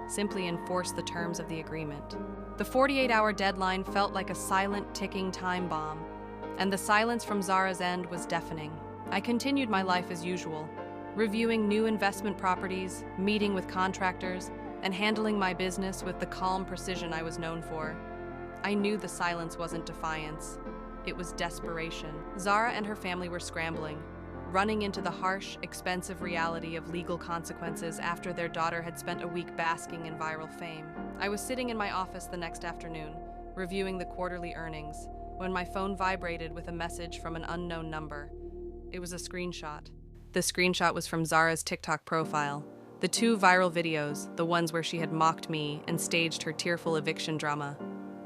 Simply enforce the terms of the agreement. The 48-hour deadline felt like a silent, ticking time bomb, and the silence from Zara's end was deafening. I continued my life as usual, reviewing new investment properties, meeting with contractors, and handling my business with the calm precision I was known for. I knew the silence wasn't defiance. It was desperation. Zara and her family were scrambling, running into the harsh, expensive reality of legal consequences after their daughter had spent a week basking in viral fame. I was sitting in my office the next afternoon, reviewing the quarterly earnings, when my phone vibrated with a message from an unknown number. It was a screenshot. The screenshot was from Zara's TikTok profile. The 2 viral videos, the ones where she had mocked me and staged her tearful eviction drama,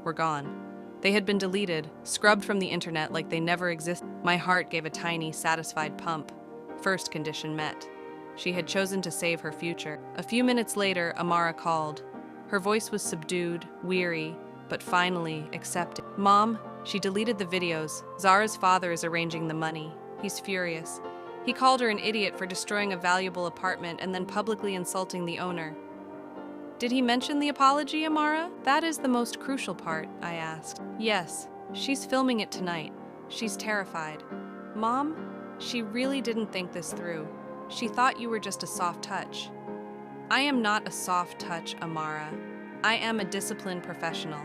were gone. They had been deleted, scrubbed from the internet like they never existed. My heart gave a tiny, satisfied pump. First condition met. She had chosen to save her future. A few minutes later, Amara called. Her voice was subdued, weary, but finally accepted. Mom, she deleted the videos. Zara's father is arranging the money. He's furious. He called her an idiot for destroying a valuable apartment and then publicly insulting the owner. Did he mention the apology, Amara? That is the most crucial part, I asked. Yes, she's filming it tonight. She's terrified. Mom, she really didn't think this through. She thought you were just a soft touch. I am not a soft touch, Amara. I am a disciplined professional.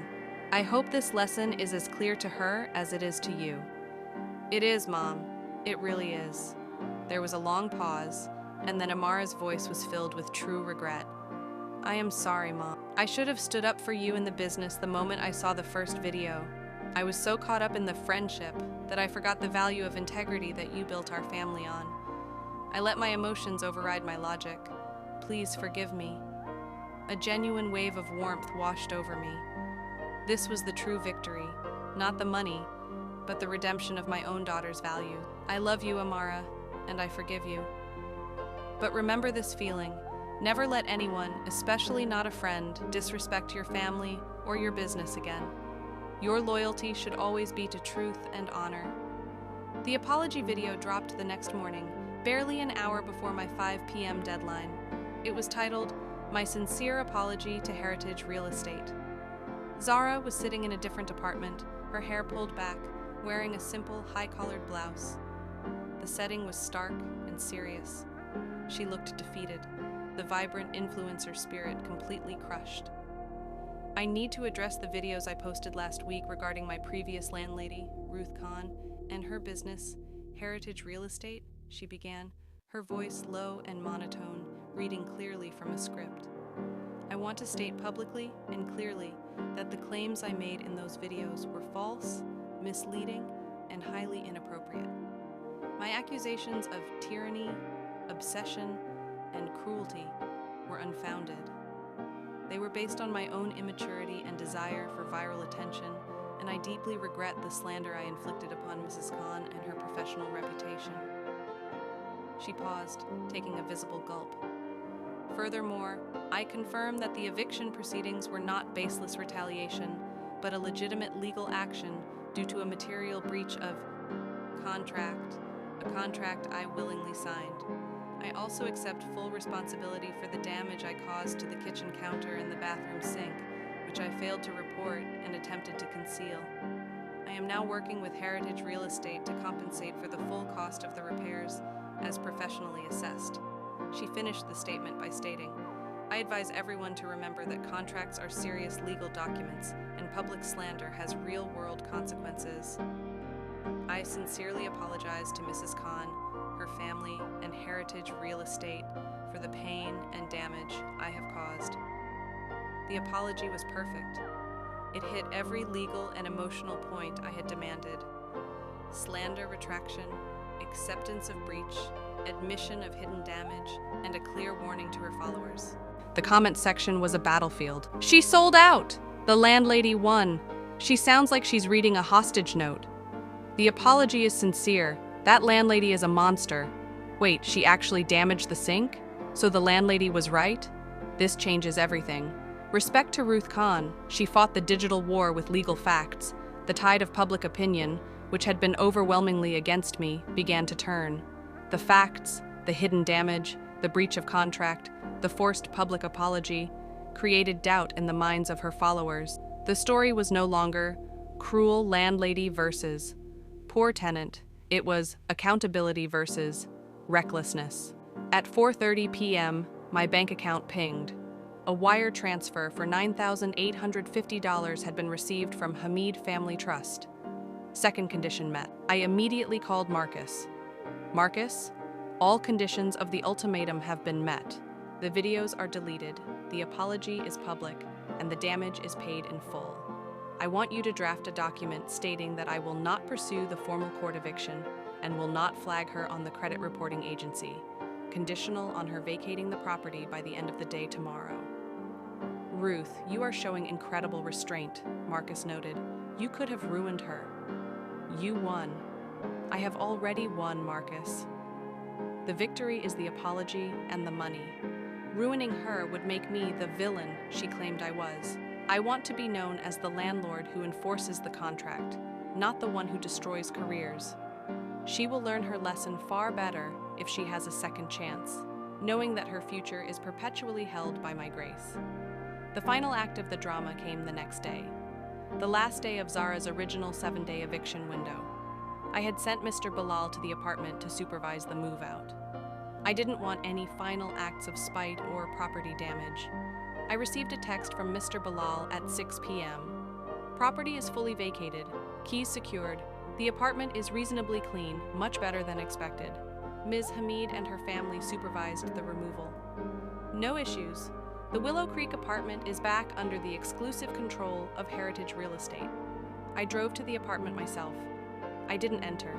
I hope this lesson is as clear to her as it is to you. It is, Mom. It really is. There was a long pause, and then Amara's voice was filled with true regret. I am sorry, Mom. I should have stood up for you in the business the moment I saw the first video. I was so caught up in the friendship that I forgot the value of integrity that you built our family on. I let my emotions override my logic. Please forgive me. A genuine wave of warmth washed over me. This was the true victory, not the money, but the redemption of my own daughter's value. I love you, Amara, and I forgive you. But remember this feeling. Never let anyone, especially not a friend, disrespect your family or your business again. Your loyalty should always be to truth and honor. The apology video dropped the next morning, barely an hour before my 5 p.m. deadline. It was titled, My Sincere Apology to Heritage Real Estate. Zara was sitting in a different apartment, her hair pulled back, wearing a simple, high-collared blouse. The setting was stark and serious. She looked defeated, the vibrant influencer spirit completely crushed. I need to address the videos I posted last week regarding my previous landlady, Ruth Khan, and her business, Heritage Real Estate, she began, her voice low and monotone, reading clearly from a script. I want to state publicly and clearly that the claims I made in those videos were false, misleading, and highly inappropriate. My accusations of tyranny, obsession, and cruelty were unfounded. They were based on my own immaturity and desire for viral attention, and I deeply regret the slander I inflicted upon Mrs. Khan and her professional reputation. She paused, taking a visible gulp. Furthermore, I confirm that the eviction proceedings were not baseless retaliation, but a legitimate legal action due to a material breach of a contract I willingly signed. I also accept full responsibility for the damage I caused to the kitchen counter and the bathroom sink, which I failed to report and attempted to conceal. I am now working with Heritage Real Estate to compensate for the full cost of the repairs, as professionally assessed. She finished the statement by stating, I advise everyone to remember that contracts are serious legal documents, and public slander has real-world consequences. I sincerely apologize to Mrs. Khan, her family, and Heritage Real Estate for the pain and damage I have caused. The apology was perfect. It hit every legal and emotional point I had demanded. Slander retraction, acceptance of breach, admission of hidden damage, and a clear warning to her followers. The comment section was a battlefield. She sold out! The landlady won. She sounds like she's reading a hostage note. The apology is sincere. That landlady is a monster. Wait, she actually damaged the sink? So the landlady was right? This changes everything. Respect to Ruth Khan. She fought the digital war with legal facts. The tide of public opinion, which had been overwhelmingly against me, began to turn. The facts, the hidden damage, the breach of contract, the forced public apology, created doubt in the minds of her followers. The story was no longer cruel landlady versus poor tenant. It was accountability versus recklessness. At 4:30 p.m., my bank account pinged. A wire transfer for $9,850 had been received from Hamid Family Trust. Second condition met. I immediately called Marcus. Marcus, all conditions of the ultimatum have been met. The videos are deleted, the apology is public, and the damage is paid in full. I want you to draft a document stating that I will not pursue the formal court eviction and will not flag her on the credit reporting agency, conditional on her vacating the property by the end of the day tomorrow. Ruth, you are showing incredible restraint, Marcus noted. You could have ruined her. You won. I have already won, Marcus. The victory is the apology and the money. Ruining her would make me the villain she claimed I was. I want to be known as the landlord who enforces the contract, not the one who destroys careers. She will learn her lesson far better if she has a second chance, knowing that her future is perpetually held by my grace. The final act of the drama came the next day, the last day of Zara's original 7-day eviction window. I had sent Mr. Bilal to the apartment to supervise the move-out. I didn't want any final acts of spite or property damage. I received a text from Mr. Bilal at 6 p.m. Property is fully vacated, keys secured, the apartment is reasonably clean, much better than expected. Ms. Hamid and her family supervised the removal. No issues. The Willow Creek apartment is back under the exclusive control of Heritage Real Estate. I drove to the apartment myself. I didn't enter.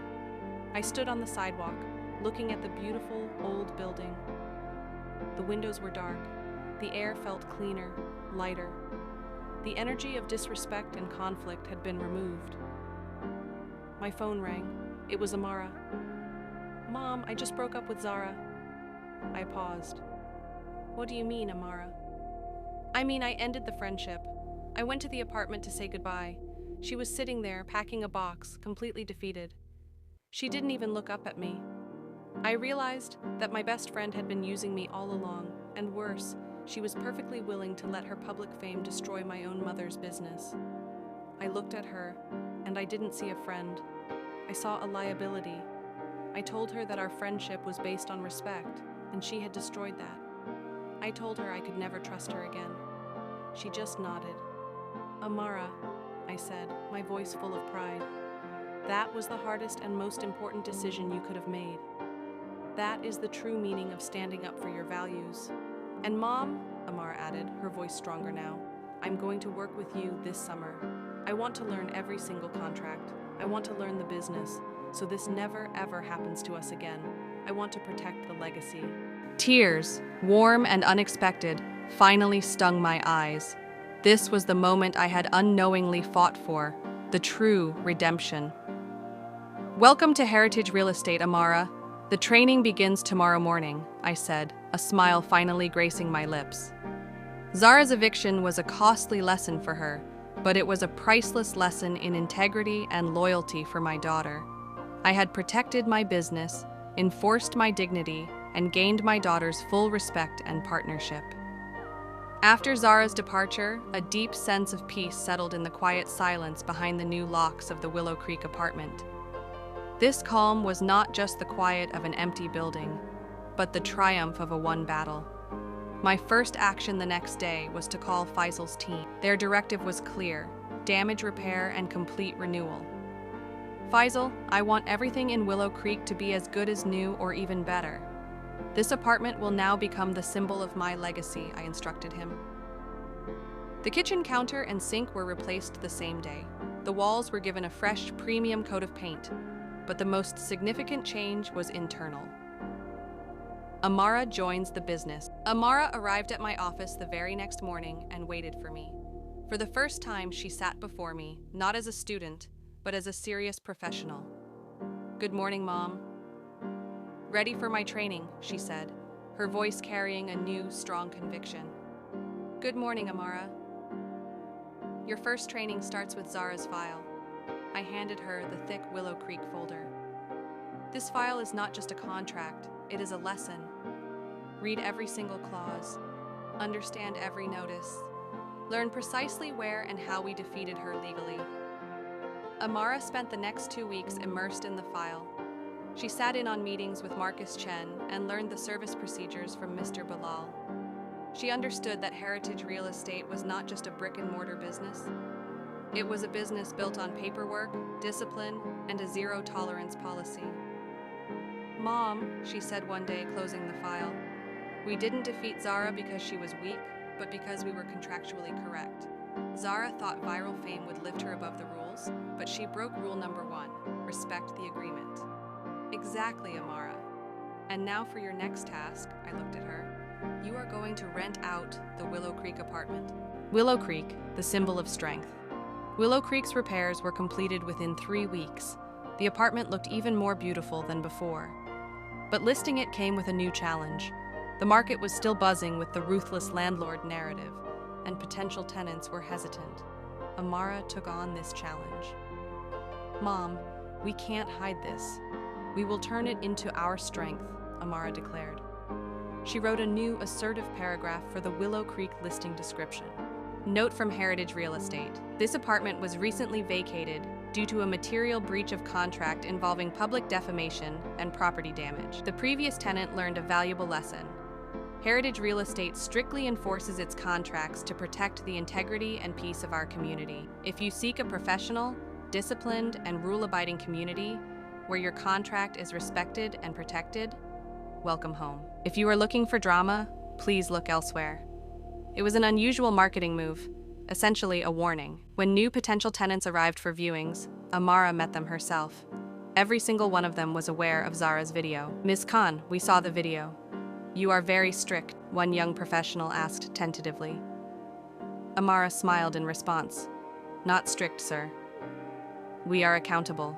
I stood on the sidewalk, looking at the beautiful old building. The windows were dark. The air felt cleaner, lighter. The energy of disrespect and conflict had been removed. My phone rang. It was Amara. "Mom, I just broke up with Zara." I paused. "What do you mean, Amara?" "I mean, I ended the friendship. I went to the apartment to say goodbye. She was sitting there, packing a box, completely defeated. She didn't even look up at me. I realized that my best friend had been using me all along, and worse, she was perfectly willing to let her public fame destroy my own mother's business. I looked at her, and I didn't see a friend. I saw a liability. I told her that our friendship was based on respect, and she had destroyed that. I told her I could never trust her again. She just nodded. "Amara," I said, my voice full of pride. "That was the hardest and most important decision you could have made. That is the true meaning of standing up for your values. And Mom," Amara added, her voice stronger now, "I'm going to work with you this summer. I want to learn every single contract. I want to learn the business, so this never ever happens to us again. I want to protect the legacy." Tears, warm and unexpected, finally stung my eyes. This was the moment I had unknowingly fought for, the true redemption. "Welcome to Heritage Real Estate, Amara. The training begins tomorrow morning," I said, a smile finally gracing my lips. Zara's eviction was a costly lesson for her, but it was a priceless lesson in integrity and loyalty for my daughter. I had protected my business, enforced my dignity, and gained my daughter's full respect and partnership. After Zara's departure, a deep sense of peace settled in the quiet silence behind the new locks of the Willow Creek apartment. This calm was not just the quiet of an empty building, but the triumph of a won battle. My first action the next day was to call Faisal's team. Their directive was clear: damage repair and complete renewal. "Faisal, I want everything in Willow Creek to be as good as new or even better. This apartment will now become the symbol of my legacy," I instructed him. The kitchen counter and sink were replaced the same day. The walls were given a fresh, premium coat of paint, but the most significant change was internal. Amara joins the business. Amara arrived at my office the very next morning and waited for me. For the first time, she sat before me, not as a student, but as a serious professional. "Good morning, Mom." "Ready for my training," she said, her voice carrying a new, strong conviction. "Good morning, Amara. Your first training starts with Zara's file." I handed her the thick Willow Creek folder. "This file is not just a contract, it is a lesson. Read every single clause, understand every notice, learn precisely where and how we defeated her legally." Amara spent the next 2 weeks immersed in the file. She sat in on meetings with Marcus Chen and learned the service procedures from Mr. Bilal. She understood that Heritage Real Estate was not just a brick-and-mortar business. It was a business built on paperwork, discipline, and a zero-tolerance policy. "Mom," she said one day, closing the file, "we didn't defeat Zara because she was weak, but because we were contractually correct. Zara thought viral fame would lift her above the rules, but she broke rule number 1, respect the agreement." "Exactly, Amara. And now for your next task," I looked at her. "You are going to rent out the Willow Creek apartment." Willow Creek, the symbol of strength. Willow Creek's repairs were completed within 3 weeks. The apartment looked even more beautiful than before. But listing it came with a new challenge. The market was still buzzing with the ruthless landlord narrative, and potential tenants were hesitant. Amara took on this challenge. "Mom, we can't hide this. We will turn it into our strength, Amara declared. She wrote a new, assertive paragraph for the Willow Creek listing description. Note from Heritage Real Estate. This apartment was recently vacated due to a material breach of contract involving public defamation and property damage. The previous tenant learned a valuable lesson. Heritage Real Estate strictly enforces its contracts to protect the integrity and peace of our community. If you seek a professional, disciplined, and rule-abiding community where your contract is respected and protected, welcome home. If you are looking for drama, please look elsewhere. It was an unusual marketing move, essentially a warning. When new potential tenants arrived for viewings, Amara met them herself. Every single one of them was aware of Zara's video. "Ms. Khan, we saw the video. You are very strict," one young professional asked tentatively. Amara smiled in response. "Not strict, sir. We are accountable.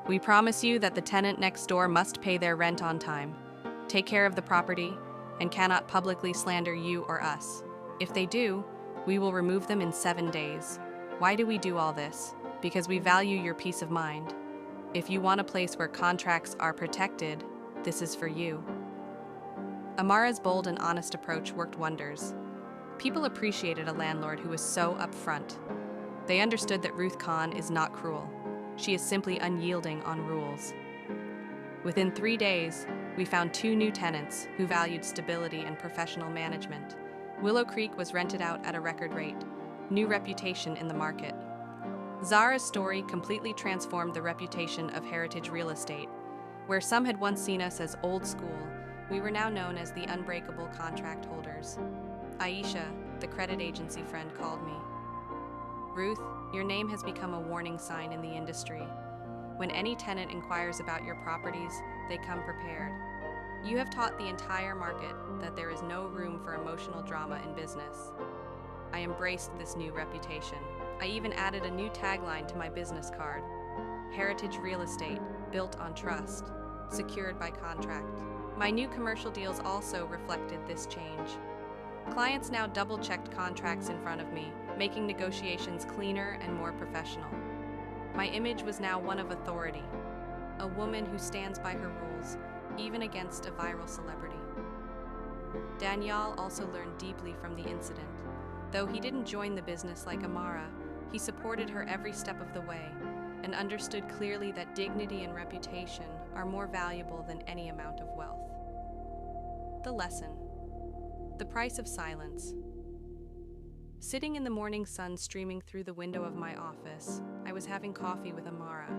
We promise you that the tenant next door must pay their rent on time, take care of the property, and cannot publicly slander you or us. If they do, we will remove them in 7 days. Why do we do all this? Because we value your peace of mind. If you want a place where contracts are protected, this is for you." Amara's bold and honest approach worked wonders. People appreciated a landlord who was so upfront. They understood that Ruth Khan is not cruel. She is simply unyielding on rules. Within 3 days, we found 2 new tenants who valued stability and professional management. Willow Creek was rented out at a record rate, new reputation in the market. Zara's story completely transformed the reputation of Heritage Real Estate. Where some had once seen us as old school, we were now known as the unbreakable contract holders. Aisha, the credit agency friend, called me. "Ruth, your name has become a warning sign in the industry. When any tenant inquires about your properties, they come prepared. You have taught the entire market that there is no room for emotional drama in business." I embraced this new reputation. I even added a new tagline to my business card: "Heritage Real Estate, built on trust, secured by contract." My new commercial deals also reflected this change. Clients now double-checked contracts in front of me, making negotiations cleaner and more professional. My image was now one of authority, a woman who stands by her rules, even against a viral celebrity. Daniel also learned deeply from the incident. Though he didn't join the business like Amara, he supported her every step of the way and understood clearly that dignity and reputation are more valuable than any amount of wealth. The lesson. The price of silence. Sitting in the morning sun streaming through the window of my office, I was having coffee with Amara.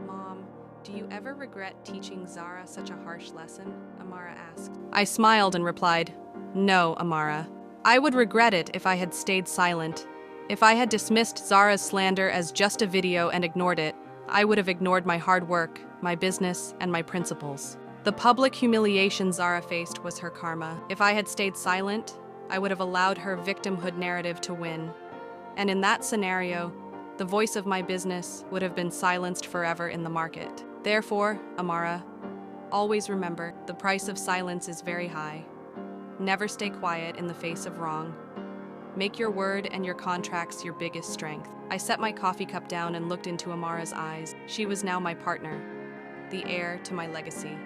"Mom, do you ever regret teaching Zara such a harsh lesson?" Amara asked. I smiled and replied, "No, Amara. I would regret it if I had stayed silent. If I had dismissed Zara's slander as just a video and ignored it, I would have ignored my hard work, my business, and my principles. The public humiliation Zara faced was her karma. If I had stayed silent, I would have allowed her victimhood narrative to win. And in that scenario, the voice of my business would have been silenced forever in the market. Therefore, Amara, always remember, the price of silence is very high. Never stay quiet in the face of wrong. Make your word and your contracts your biggest strength." I set my coffee cup down and looked into Amara's eyes. She was now my partner, the heir to my legacy.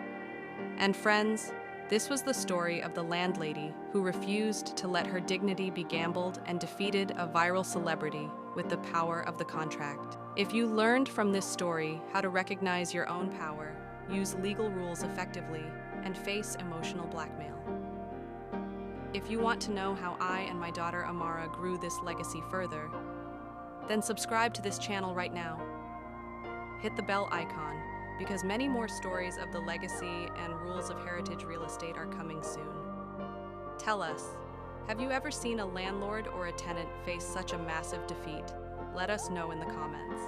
And friends, this was the story of the landlady who refused to let her dignity be gambled and defeated a viral celebrity with the power of the contract. If you learned from this story how to recognize your own power, use legal rules effectively, and face emotional blackmail. If you want to know how I and my daughter Amara grew this legacy further, then subscribe to this channel right now. Hit the bell icon, because many more stories of the legacy and rules of Heritage Real Estate are coming soon. Tell us, have you ever seen a landlord or a tenant face such a massive defeat? Let us know in the comments.